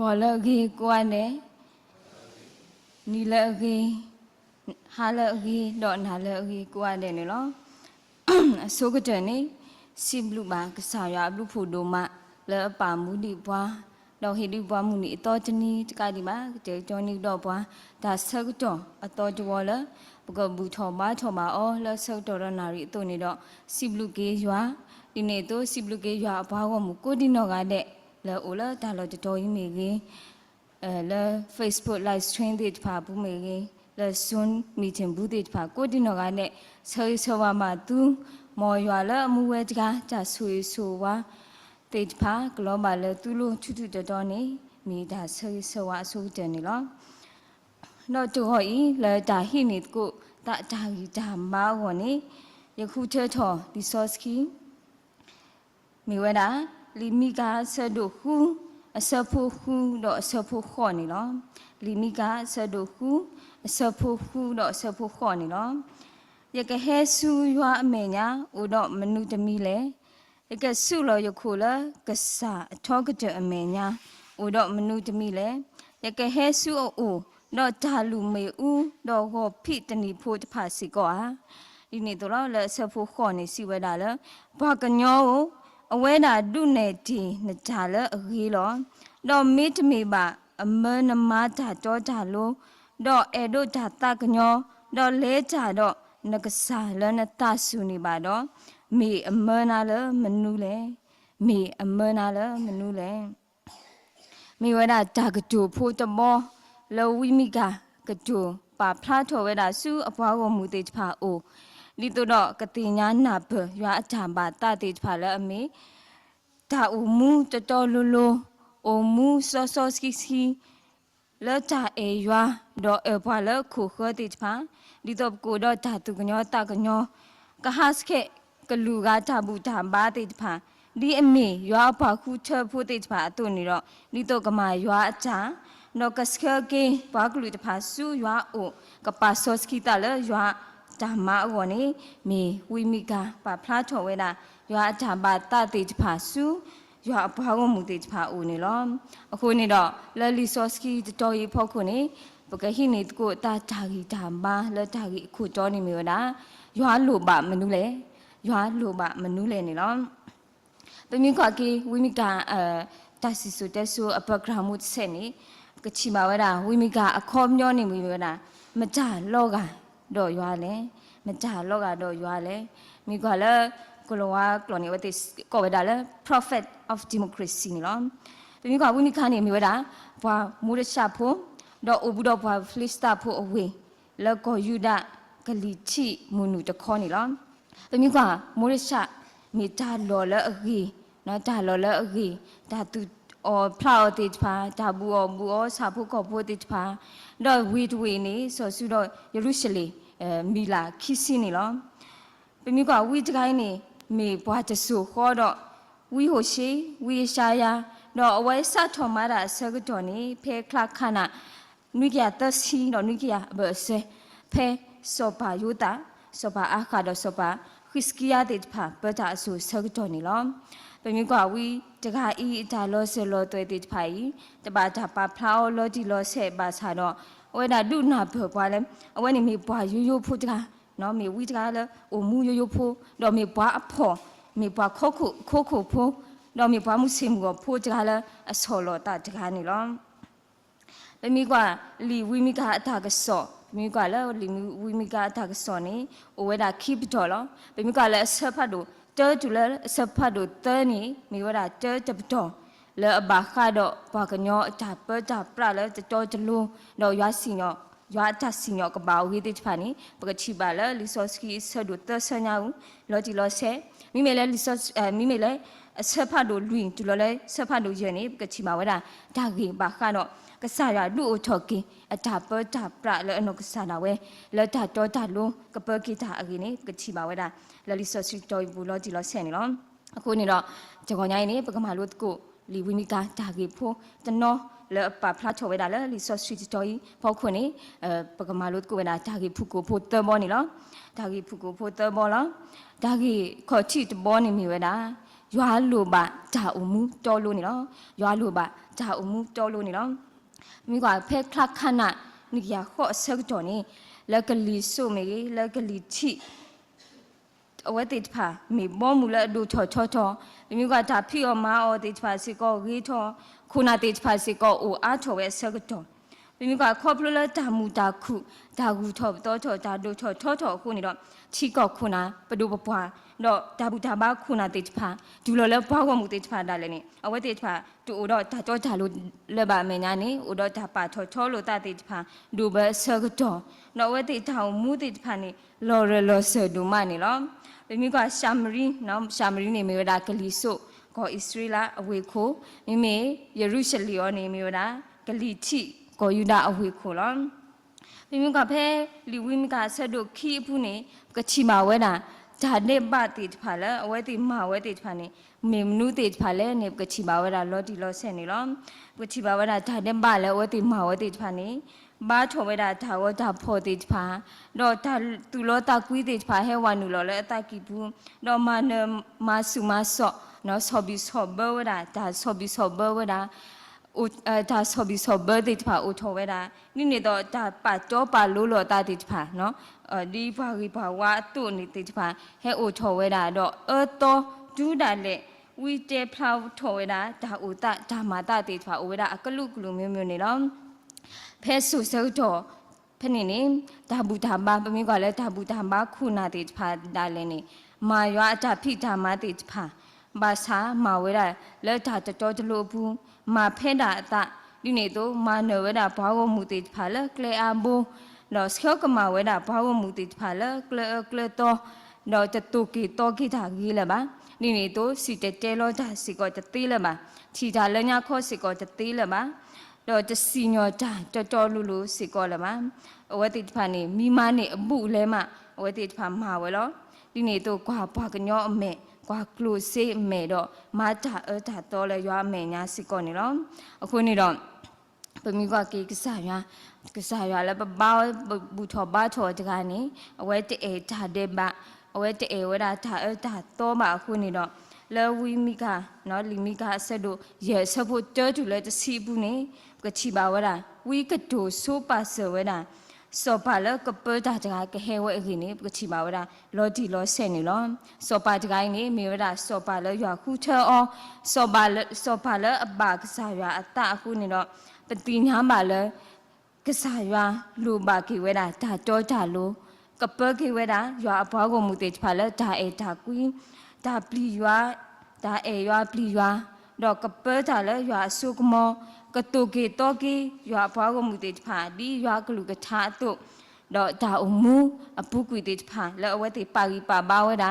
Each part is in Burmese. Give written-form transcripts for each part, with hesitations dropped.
หัวเลิกกวนเนี่ยนี่เลิกหาเลิกดอนหาเลิกกวนเนี่ยเนาะสุกเจนี่สิบลูกบางก็สาวยาลูกผู้ดูมาแล้วป่ามุดีบัวดอกเห็ดดีบัวมุนีต่อจะนี่จะกลายดีบ้าเจอจอนี่ดอกบัวแต่เสือก็จ่อต่อจะวัวแล้วปกติบุทอมาอ๋อแล้วเสือตัวนารีตัวนี้ดอกสิบลูกเกยว่าดิเนี่ยตัวสิบลูกเกยว่าบ้าว่ามุกุดินอกาเดแล้วโอ้แล้วแต่เราจะจ่อยมีเกแล้ว Facebook live stream เด็ดผ่าบุเมเกแล้วซุนมีถึงบุเด็ดผ่ากุดินอกาเดเสือว่ามาตู้มอยว่าแล้วมัวจะสวยสวยเติดผ้ากลับมาแล้วตุลุชุดๆตอนนี้มีแต่สวยสวยสวยจังนี่ล่ะนอกจากนี้แล้วจะหินิดกูตาจะมาวันนี้ยังคู่เธอทอดิซอสกี้มีเวลาลิมิกาเสดุคูเสพูคูดอกเสพูข้อนี่ล่ะลิมิกาเสดุคูเสพูคูดอกเสพูข้อนี่ล่ะยกเฮซูยัวเมียอุดมนุษย์มีเลยยกสูลอยคูละกษาทอกเจอเมียอุดมนุษย์มีเลยยกเฮซูอูดอกจารุเมอูดอกหัวพิจนิพูดภาษิกว่าอีนี่ตัวเราเลยเสพูข้อนี่สิเวดาละปากญอเอาเวดาดูเนตีนจาละรีลอดอกมิตรมีบะเมื่อนมาจ่าจอจ่าโลดอกเอโดจ่าตากญอดอกเลจ่าดอกนักษาแล้วนัตาสุนิบาดอมีอเมนาเลมนูเลมีอเมนาเลมนูเลมีเวลาจากจูพูดมอแล้ววิมิกากจูป่าพระโทเวลาสู้อภาวมุติภาโอลิตัวดอกกติญาณนับยาจามบาตาติภาละอเมตาอุมูจะจอลุโลโอมูซอซอสกิสแล้วจ่าเอยวาดอกพาละคู่ขติภาดิตบกูดอจ่าตุกญอตากญอกะฮัสเคกลูกาจาบูจามบาติภาดีอเมยาปาคูเชพูติภาตัวนี้ดอกดิตกมายาจ่านอกสเคเกปากลุติภาสู้ยาโอกะปาซอสกิตาละยาจามาอวนี้มีวิมิกาปาพระโทเวดายาจามบาตาติภาสู้ยาพาวมุติภาอูนี่ล้อအခုนี่ดอกลลิซอสกีจอยพอคนนี้ปกตินี่กูตาจากีจามบาแล้วจากีคู่จอนี่มีวดายาลูบะมนุเลยยาลูบะมนุเลยนี่ล้อเป็นมีกว่ากีวิมิกาตาสิสุเตสุอปกรามุตเสนี่ก็ชิมาวดาวิมิกาอคอมยอนี่มีวดามจ่าโลกาดอยาเลยมจ่าโลกาดอยาเลยมีกว่าละกลัวกลัวนี่ว่าติก็เวดาละ prophet of democracy นี่ล้อเป็นมีกว่าวิมิกานี่มีวดาว่ามูรชาพูดอกอุบุดอกว่าฟลิสตาพูอเวแล้วก็ยูดากะลิชิมุนุตะคอนี่ล้อเป็นมีกว่ามูรชามีตาลอละอกีนะตาลอละอกีตาตุอพลาวติดพาตาบัวสาพูกอพูติดพาดอกวีนี่สอสุดเยรูซาเล็มมีลาคิสินี่ล้อเป็นมีกว่าวิจไกนี่มีบัวจะสู่ข้อดอกวิโหชีวิชายาดอกเอาไว้สัตว์ธรรมดาเสกตัวนี้เพคลาขนานุกิยาตัสีดอกนุกิยาเบอร์เซเพสปายุตาสปาอาคาดสปาคริสกิยาติดผาเปิดจากสู่เสกตัวนี้ล้อเป็นมีกว่าวิจะกาอีจาโลเซโลตัวติดผาจะบาจะปาพลาวโลจิโลเซบาชาดอกเอาไว้ด่าดูหน้าเผื่อว่าเลยเอาไว้นี่มีบัวยุพูดกันเนาะมีวิจารณ์แล้วโอ้มูยุพูดอกมีบัวพอมีบัวโคพูดอกมีบัวมุสลิมก็พูดกันแล้วสโลตาจะกันนี่ล้อเป็นมีกว่าลีวิมิกาตากสอมีกว่าแล้วลีวิมิกาตากสอนี่เอาไว้ด่าคีบจอแล้วเป็นมีกว่าแล้วเสพาดูเจอจุแล้วเสพาดูเตอนี่มีว่าด่าเจอจับจอแล้วบาคาดอกปากญอจับเปิดจับปลาแล้วจะจอจะลูดอกยาสิญอยาจัดสิญอกบ่าววิติพานี่ปกติบาแล้วลิซอสกีสะดุเตอสัญญาลอจิลอเซมีเมลลิซอสมีเมลเสพาดูลุยจุลเลยเสพาดูเยนี่ปกติมาว่าด่าดากีบาคาดอกก็สายดูทอกิจับเปิดจับปลาแล้วอนกษาเวแล้วจัดจอจัดลูก็เปิดกีตาร์กินี่ปกติมาว่าด่าแล้วลิซอสจอยบุลอจิลอเซนี่ล้อအခုနေတော့ဂျကောညာနေပကမာလို့ကိုလီဝီမီကာတာဂီဖိုတနောလဲပဖလာချောဝဲတာလဲလီဆော့စထရီတိုီဖောက်ခွနေပကမာလို့ကိုဝဲတာတာဂီဖူကိုဖိုတဘောနေလောတာဂီဖူကိုဖိုတဘောလောတာဂီခေါ်ချီတဘောနေမိဝဲတာ ရွာလိုပါဂျာအုံမူတော်လို့နေနော်ရွာလိုပါဂျာအုံမူတော်လို့နေနော်မိကဖဲခလခနာနိကရခော့ဆက်တော်နေလက်ကလီဆုမေလက်ကလီချိအဝဲတိတဖာမေဘောမူလဒူချောချောချောမိကဒါဖီအောမာအောတိတဖာစီကောဂီထောခုနာတိတဖာစီကောအိုအားထောဝဲဆက်တော်မိကခေါပလလတာမူတာခုဒါကူထောတော်ချောဒါဒူချောချောချောခုနေတော့ချီကောခုနာပဒူပပွားတော့ဒါဘူးဒါဘာခုနာတိတဖာဒူလောလဲဘာဝမူတိတဖာဒါလည်းနေအဝဲတိတဖာတူတော့ဒါတော့ဒါလို့လဲပါမယ်ညာနေဥတော့ဒါပါချောချောလို့တာတိတဖာဒူဘဆက်တော်တော့ဝဲတိထောင်မူတိတဖာနေလော်ရလော်ဆဒူမနေလောမိကရှာမရီနော်ရှာမရီနေမျိုးဒါဂလီဆိုကိုဣသရေလအဝေခိုမိမေယေရုရှလင်နေမျိုးဒါဂလီချိကိုယူဒအဝေခိုလောမိကဖဲလီဝိမိကဆက်တို့ခီအဖူးနေကချီမာဝဲတာဒါနေပါတိတဖာလဲအဝဲတိမာဝဲတိတဖာနေမေမနုတိတဖာလဲနေကချီမာဝဲတာလော်တီလော်ဆဲနေလောကချီမာဝဲတာဒါနေပါလဲဝဲတိမာဝဲတိတဖာနေဘာထောဝဲတာဒါဝတာဖော်တိတဖာတော့ဒါသူလောတာကွီးတိတဖာဟဲဝါနူလောလဲအတကိဘူးတော့မဆုမဆော့နော်ဆော်ဘီဆော့ဘဝတာဒါဆော်ဘီဆော့ဘဝတာဒါဆော်ဘီဆော့ဘတိတဖာအိုထောဝဲတာနိနေတော့ဒါပါတော့ပါလို့လောတာတိတဖာနော်ဒီဘာဂီဘာဝအတုနေတိတဖာဟဲအိုထောဝဲတာတော့တော့ဒူးတာလေဝီတေဖလောက်ထောဝဲတာဒါအိုတာဒါမာတာတိတဖာအိုဝဲတာအကလုကလူမျိုးမျိုးနေတော့ဖဲဆုစောတော့ဖနေနေဒါဘူးဒါမပမင်းကလည်းဒါဘူးဒါမခုနာတိတဖာဒါလည်းနေမာရွာအတဖိဒါမတိတဖာဘာသာမာဝဲတာလက်ဒါတော်တလို့ဘူးမာဖဲတာအတဒီနေတော့မာနဝဲတာဘာဝမှုတိတဖာလဲကလေအဘူတော့ဆောကမာဝဲတာဘာဝမှုတိတဖာလဲကလေတော့တော့တတူကီတော့ကီတာကြီးလဲပါဒီနေတော့စီတဲလောတာစီကောတသေးလဲပါချီတာလည်းညခောစီကောတသေးလဲပါတော့တစီညောတာတော်လူလူစီကောလဲပါအဝဲတိတဖာနေမိမနေအမှုလဲမအဝဲတိတဖာမှာဝဲလောဒီနေတော့ကွာဘာကညောအမေကွာကလိုစေးမေတော့မာတာတာတော်လဲရွာမေညာစီကောနေလောအခုနေတော့ပမီကကေကစားရွာလဲပပဘူထောဘာထောတကနေအဝဲတေတာတဲ့ပါအဝဲတေဝဲတာတာတော့မှအခုနေတော့လဲဝီမီကနော်လီမီကဆက်တို့ရဲဆက်ဖို့တဲတူလဲတစီဘူးနေကချီပါဝဲတာဝီကတိုဆိုပါဆဝဲတာစောပါလဲကပတာတကကဟဲဝဲအခင်းနေကချီပါဝဲတာလော်တီလော်ဆဲနေလောစောပါတကိုင်းနေမေဝဲတာစောပါလဲရွာခုချောစောပါလဲအပါကစားရွာအတအခုနေတော့ပတိညာပါလဲကစားရွာလူပါကေဝဲတာဒါတော့ဒါလို့ကပကေဝဲတာရွာအဘွားကိုမူတေဖာလဲဒါဒါကွီဒါပလီရွာဒါရွာပလီရွာတော့ကပတာလဲရွာဆုကမောကတုကေတောကေရွာဘွားကိုမူတေဖာဒီရွာကလူကထားတော့တော့ဒါအမူအပုကွေတေဖာလဲအဝဲတေပါရီပါပါဝဲတာ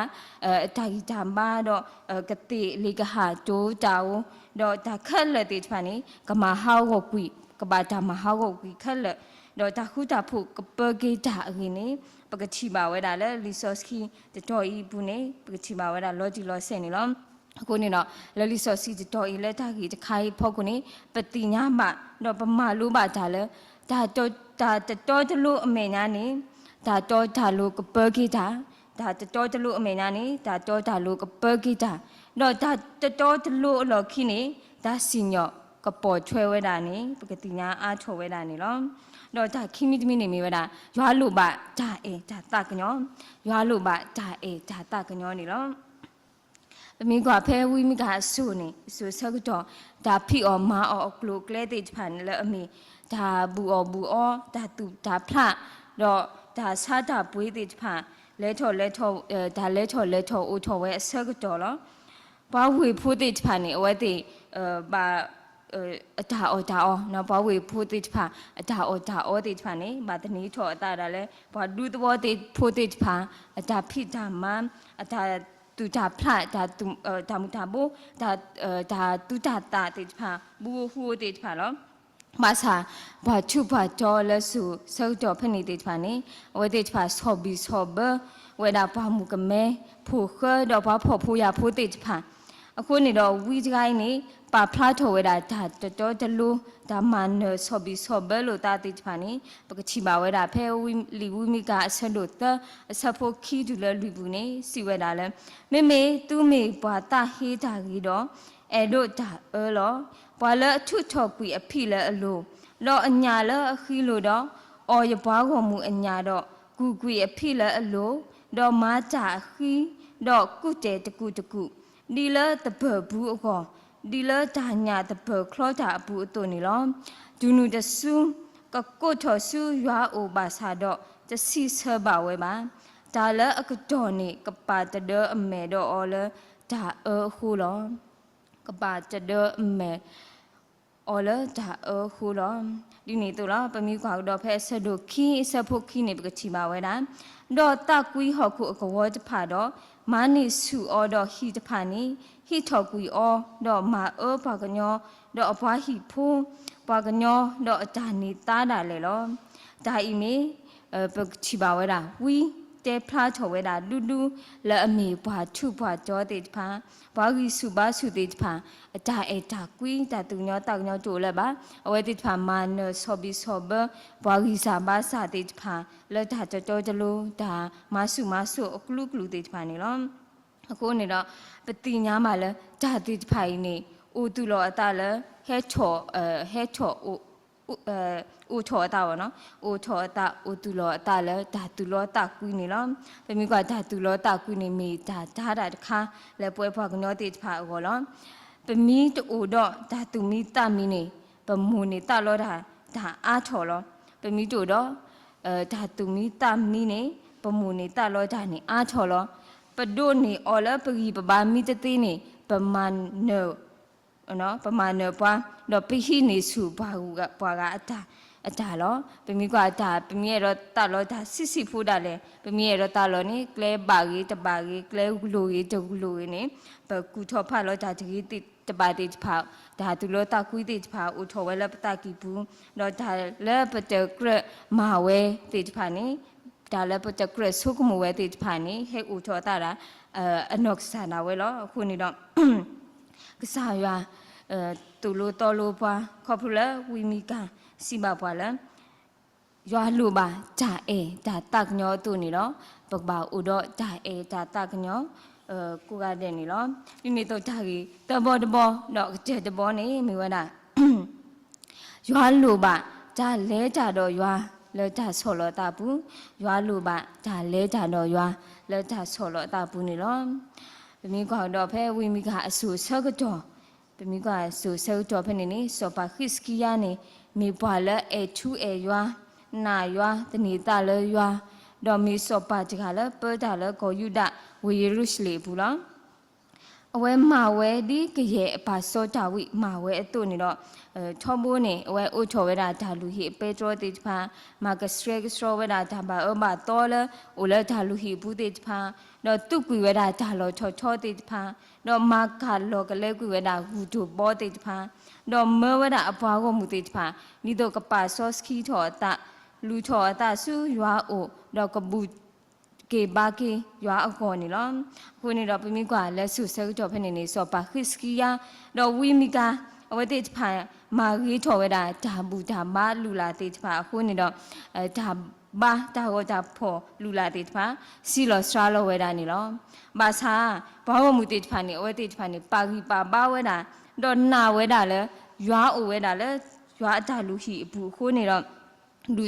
တာဂီတမ်ဘာတော့ကတိလေကဟာတိုးတောင်းတော့ဒါခက်လက်တေဖာနေကမဟောက်ကိုကွီကဘာဒါမဟောက်ကိုကွီခက်လက်တော့ဒါခုတာဖို့ကပကေတာအင်းနေပကချီပါဝဲတာလဲလီဆော့စကီတော်ဤဘူးနေပကချီပါဝဲတာလော်ဂျီလော်ဆဲနေလောအခုနေတော့လလီဆော့စီတော်ဤလဲတာကြီးတခိုင်ဖောက်ကနေပတိညာမတော့ပမာလို့ပါဒါလဲဒါတော်တလို့အမေညာနေဒါတော်ဒါလို့ကပကေတာဒါတော်တလို့အမေညာနေဒါတော်ဒါလို့ကပကေတာတော့ဒါတော်တလို့အလော်ခိနေဒါစင်ညော့ကပေါ်ချွဲဝဲတာနေပကတိညာအားချော်ဝဲတာနေလောတော့ဒါခိမိတမိနေမိဝဲတာရွာလို့ပါဒါဒါတကညောရွာလို့ပါဒါဒါတကညောနေလောအမိကဖဲဝီမိကဆူနေဆူဆက်တော့ဒါဖိအောမာအောကလိုကလဲတိဖန်လဲအမိဒါဘူးအောဒါတူဒါဖလာတော့ဒါစားတာပွေးတိဖန်လဲထော်ဒါလဲထော်အိုထော်ဝဲဆက်တော့လောဘာဝေဖို့တိဖန်နေအဝဲတိဘာအတာနော်ဘာဝေဖို့တိဖာအတာတိဖာနေဘာတနီထောအတာဒါလဲဘာဒူတဘောတိဖို့တိဖာအတာဖိတာမန်အတာတူတာဖလာဒါတူဒါမူတာဘူဒါတူတာတိဖာဘူဟူတိဖာလောမာစာဘာချုဘာတော်လဆူစောတော်ဖနေတိဖာနေဝဲတိဖာဆောဘီဆောဘဝဲဒါဘာမူကမဲဖိုခတော့ဘာဖို့ရဖိုတိဖာ အခုနေတော့ဝီစကိုင်းနေပါဖလားထော်ဝဲတာဒါတော်တလူဒါမန်ဆော်ဘီဆော်ဘဲလို့တာတိဖာနေပကချီပါဝဲတာဖဲဝီလီဝီမီကအဆက်လို့တအဆက်ဖို့ခီတူလဲလူဘူးနေစီဝဲတာလဲမေမေသူ့မေဘွာတာဟေးတာကြီးတော့အဲတို့ဒါလောဘွာလဲအထုထော်ကွီအဖိလဲအလိုလောအညာလဲအခီလို့တော့အော်ရဘွားကောင်မူအညာတော့ဂူကွီအဖိလဲအလိုတော့မားကြအခီတော့ကုတဲတကူတကူဒီလဲတဘဘူးအကောဒီလဲဒါညာတဘခလောတာဘူးအတူနေလောဒူနူတဆူကကိုထော်ဆူရွာအိုပါစာတော့တစီဆဘဝဲပါဒါလဲအကတော်နေကပါတဒအမေတော့အော်လဲဒါခုလောကပါတဒအမေအော်လဲဒါခုလောဒီနေတူလားပမီကွာတော့ဖဲဆက်တို့ခီဆက်ဖို့ခီနေပကချီပါဝဲတာတော့တကွီဟော်ခုအကဝတဖာတော့မာနိစုအော်တော့ဟီတဖာနေဟီထော်ကွီအော်တော့မာပါကညောတော့အဖွားဟီဖိုးပါကညောတော့အတာနေတာတာလေလောဒါအီမေပကချီပါဝဲတာဝီတဲဖလားထော်ဝဲတာလူလူလဲအမေဘွာထုဘွာကြောတဲ့တဖာဘွားကြီးစုပါစုတဲ့တဖာအတာအေတာကွီတာတူညောတောက်ညောတိုလဲပါအဝဲတဲ့တဖာမာနဆော်ဘီဆော်ဘဘွားကြီးစာပါစာတဲ့တဖာလဲတာကြောကြလို့ဒါမဆုအကလူကလူတဲ့တဖာနေလောအခုနေတော့ပတိညာမှာလဲဒါတဲ့တဖာကြီးနေအိုတူလောအတာလဲဟဲချောအိုထော်တာဗောနော်အိုထော်တာအိုတူလောတာလဲဒါတူလောတာကွီးနေလောပမိကဒါတူလောတာကွီးနေမိဒါတာတခါလဲပွဲဖွားကညောတေဖာအောလောပမိတူတော့ဒါတူမီတမီနေပမူနေတာလောဒါအားထော်လောပမိတူတော့ဒါတူမီတမီနေပမူနေတာလောဒါနေအားထော်လောပဒိုနေအော်လပဂီပဘာမီတသေးနေပမန်နောနော်ပမာဏပွားတော့ပိဟိနေစုဘာဟုကပွားကအတာလောပမီကွာတာပမီရတော့လောတာစစ်ဖိုးတာလေပမီရတော့လောနေကလဲပါကြီးတပါကြီးကလဲလူကြီးတကူလူကြီးနေပကူထောဖလောတာတကြီးတပါတိဖာဒါသူလောတာကွီတိဖာဥထောဝဲလပတာကီဘူးတော့ဒါလဲပတကရမာဝဲတိဖာနေဒါလဲပတကရဆုကမဝဲတိဖာနေဟဲဥထောတာအနော့ဆာနာဝဲလောအခုနေတော့ကစားရွာတူလိုတော်လိုပွားခေါပလဝီမီကန်စီပါပွားလဲရွာလိုပါဂျာဒါတက်ညောတူနေတော့ပကပါဥတော့ဂျာဒါတက်ညောကိုကတဲ့နေလောဒီနေ့တော့ဂျာကြီးတဘောတော့ကျက်တဘောနေမိဝနာရွာလိုပါဂျာလဲကြတော့ရွာလဲကြဆော်လောတာဘူးရွာလိုပါဂျာလဲကြတော့ရွာလဲကြဆော်လောတာဘူးနေလောပမီကတော့ဖဲဝီမီကအဆူဆောက်တော့ပမီကဆူဆောက်တော့ဖဲနေနေစောပါခစ်ကီယာနေမိဘလဲA2Aရွာနာရွာတနေတာလဲရွာတော့မီစောပါတကလဲပေါ်တာလဲကိုယူဒဝေရုရှလေဘူးလားအဝဲမာဝဲဒီကရဲ့အပါစောတာဝိမာဝဲအတုနေတော့ထောဘိုးနေအဝဲအိုထောဝဲတာဒါလူဟိပေထရိုတိဖာမာကစထရက်စထရဝဲတာဒါဘာအမတော်လဲအိုလဲဒါလူဟိဘူးတိဖာတော့တုကွေဝဲတာဒါလောထောတိဖာတော့မာကလောကလဲကွေဝဲတာဟူတူဘောတိဖာတော့မဝဲတာအပွားကိုမူတိဖာနိတော့ကပါဆော့စကီထောတာလူထောတာဆူရွာအိုတော့ကဘူးကေဘာကေရွာအကောနေလောခုနေတော့ပမိကွာလက်ဆုဆဲတော့ဖနေနေစောပါခစ်ကီယာတော့ဝီမီကာအဝတိဖာမာကြီးထော်ဝဲတာဒါဘူးဒါမလူလာတိဖာခုနေတော့ဒါဘာဒါဟောဒါဖော်လူလာတိဖာစီလောစထရာလောဝဲတာနေလောဘာသာဘာဝမူတိဖာနေအဝတိဖာနေပါကြီးပါဘာဝဲတာတော့နာဝဲတာလဲရွာအိုဝဲတာလဲရွာအတာလူဟိဘူးခုနေတော့လူ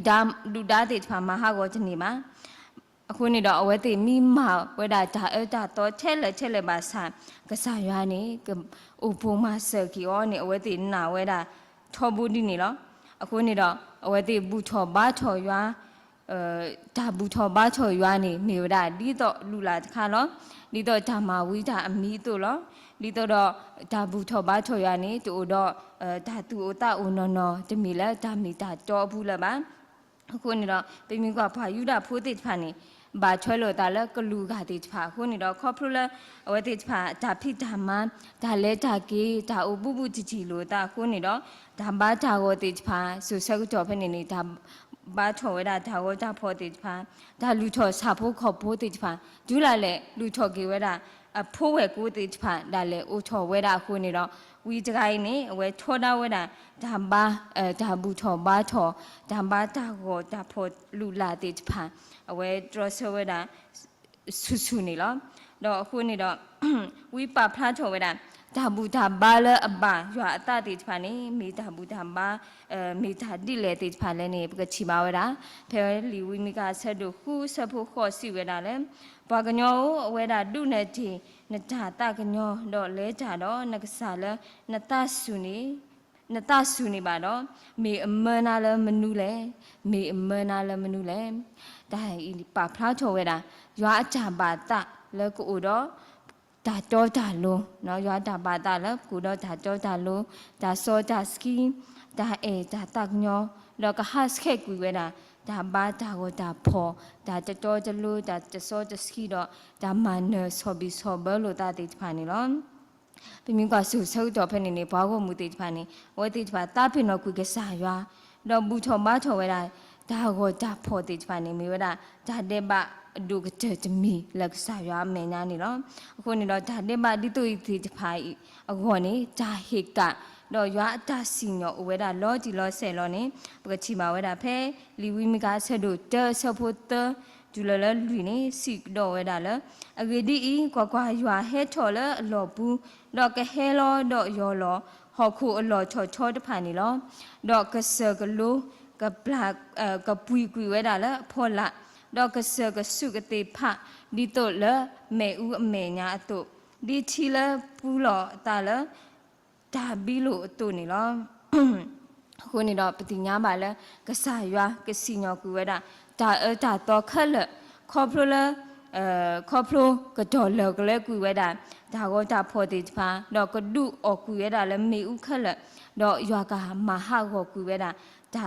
ဒါတိဖာမဟာကောချနေမှာအခုနေတော့အဝဲတိမိမဝဲတာဒါတော့ထဲလဲပါဆန်ကစားရွာနေအိုဖိုမဆက်ကီအောနေအဝဲတိနာဝဲတာထောဘူးဒီနေလောအခုနေတော့အဝဲတိဘူးထောဘာထောရွာဒါဘူးထောဘာထောရွာနေမိဝဒါဒီတော့လူလာတခါလောဒီတော့ဓမ္မဝိဒါအမီတို့လောဒီတော့ဒါဘူးထောဘာထောရွာနေတူတော့ဒါသူအတအိုနော်တမီလဲဒါမီဒါတော့ဘူးလဲပါအခုနေတော့ပြင်းကဖာယူတာဖိုးတိဖာနေဘာချွဲလို့တာလဲကလူကတိဖာခုနေတော့ခေါပလူလဲအဝဲတိဖာဒါဖိဓမ္မဒါလဲဒါကေဒါအိုပုပုချီလို့တာခုနေတော့ဒါဘာဒါကိုတိဖာဆူဆက်ကြောဖနေနေဒါဘာထော်ဝဲတာဒါကိုဒါဖောတိဖာဒါလူထော်စာဖို့ခေါ်ဖို့တိဖာဒူလာလဲလူထော်ကေဝဲတာ ဖိုးဝဲကိုတေဖာဒါလေအိုချော်ဝဲတာခုနေတော့ဝီတကိုင်းနေဝဲထောတာဝဲတာဒါဘာဒါဘူးထောဘာထောဒါဘာတာကိုဒါဖို့လူလာတေဖာဝဲဒရဆဝဲတာဆူနေလောတော့အခုနေတော့ဝီပါဖလားထောဝဲတာဒါဘူးဒါဘာလအဘာရွာအတတေဖာနေမိဒါဘူးဒါဘာမိဒါတိလေတေဖာလဲနေပကချီပါဝဲတာဖဲလီဝီမီကဆက်တို့ခုဆက်ဖို့ခေါ်စီဝဲတာလဲဘာကညောဝဲတာဒုနေတီနတာတကညောတော့လဲကြတော့နကစားလဲနတဆူနေပါတော့မေအမနာလဲမနူးလဲမေအမနာလဲမနူးလဲဒါဟိပါဖလားချော်ဝဲတာရွာအချပါတလဲကိုတော့ဒါတော့ဒါလုံးနော်ရွာတာပါတာလဲကိုတော့ဒါတော့ဒါလုံးဒါစောဒါစကီဒါဒါတကညောတော့ကဟတ်ခဲကူဝဲတာဒါဘာဒါကိုဒါဖော်ဒါတတော်တလို့ဒါတစောတစကီတော့ဒါမန်ဆောဘီဆောဘလို့တာတိဖာနေလောပြင်းကဆူဆောက်တော့ဖက်နေဘာကိုမူတိဖာနေဝဲတိဖာတာဖိနော်ကူကစားရွာတော့ဘူးချော်မချော်ဝဲတာဒါကိုဒါဖော်တိဖာနေမိဝဲတာဒါတဲ့ဘဒုကတဲ့တမီလက်စားရွာမင်းညာနေလောအခုနေတော့ဒါတဲ့ဘဒီတူတိဖာအခုနေဒါဟိကတော့ရွာအတစီညောဝဲတာလောကြီးလောဆယ်လောနေပကချီမာဝဲတာဖဲလီဝီမီကဆက်တို့တဆဖို့တဒူလလလူနေစီတော့ဝဲတာလအဂေဒီကွာကွာရွာဟဲထော်လအလော်ဘူးတော့ကဟဲလောတော့ယောလောဟော်ခုအလော်ချောချောတဖာနေလောတော့ကဆကလိုကပလကပွီကွီဝဲတာလဖော်လာတော့ကဆကစုကတိဖဒီတော့လမဲဦးအမေညာအတုဒီချီလပူလောတာလဒါဘီလို့အတူနေလောခုနေတော့ပတိညာပါလဲကဆာရွာကစီညောကူဝဲတာဒါတော့ခက်လခေါပလိုခေါပလိုကတော်လကလဲကူဝဲတာဒါကိုဒါဖော်တိဖာတော့ကဒုအကူဝဲတာလဲမေဥခက်လတော့ရွာကမဟာကိုကူဝဲတာဒါ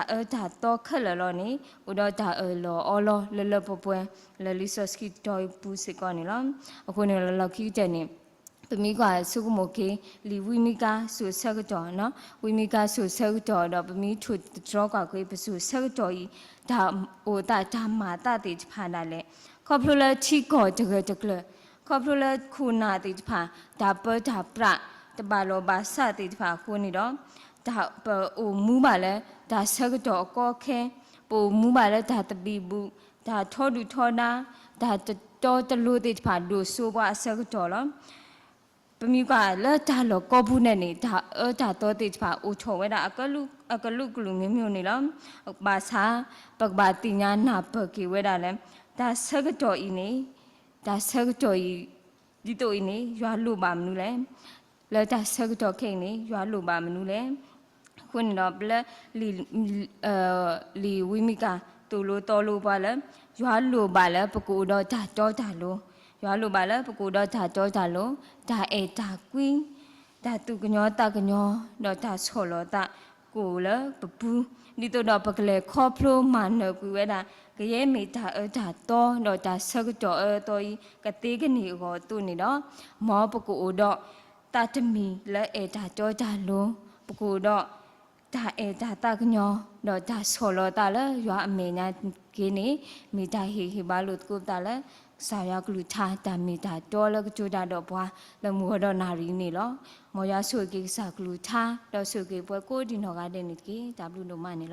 တော့ခက်လလောနေဥတော့ဒါလောအော်လောလပပွဲလလီဆစကီတော့ပူစကောနေလောအခုနေလောခီတဲ့နေပမိကစုကမိုကေလီဝီမီကာဆူဆက်တော်နော်ဝီမီကာဆူဆက်တော်တော့ပမိထုဒရောကကိုပဆူဆက်တော်ဤဒါဟိုဒါမာတတိဖာနာလေခေါပလိုလချီကောတကတကလခေါပလိုလခုနာတိဖာဒါပဒါပရတပါလောပါစတိဖာခုနေတော့ဒါအိုမူးပါလဲဒါဆက်တော်ကောခဲပိုမူးပါလဲဒါတပီဘူးဒါထောဒူထောနာဒါတော်တလို့တိဖာဒိုဆိုပါဆက်တော်လောပမိကလက်တာလောကောဘူးနဲ့နေတာဒါတော့တိဖာအိုချော်ဝဲတာအကလုကလူမျိုးနေလောဘာသာပကဘာတိညာနာပကေဝဲတာလဲဒါဆက်တော်ဤနေဒါဆက်တော်ဤဒီတော့ဤနေရွာလို့ပါမနူးလဲလက်တာဆက်တော်ခိနေရွာလို့ပါမနူးလဲခုနေတော့ပလက်လီဝီမီကာတူလို့တော်လို့ပါလဲရွာလို့ပါလဲပကူတော့ဒါတော့ဒါလို့ရွာလိုပါလားပကူတော့ဒါတော့ဒါလို့ဒါဒါကွင်းဒါသူကညောတကညောတော့ဒါဆော်လို့ဒါကိုလပပူဒီတော့ပကလေခေါပလိုမနကူဝဲဒါကရဲမိဒါဒါတော့ဒါဆက်တော့တော့ကတိကနေကိုသူနေတော့မောပကူတော့တတမီလဲဒါတော့ဒါလို့ပကူတော့ဒါဒါတကညောတော့ဒါဆော်လို့ဒါလဲရွာအမေညာကိနေမိဒါဟိဘာလို့ကိုဒါလဲစာရကလူထားတမီတာတော်လကကြတာတော့ဘွာလမှုတော့နာရီနေလောမောရဆုကိစာကလူထားတော့ဆုကိပွဲကိုဒီနော်ကတဲ့နေကိ W လို့မနေလော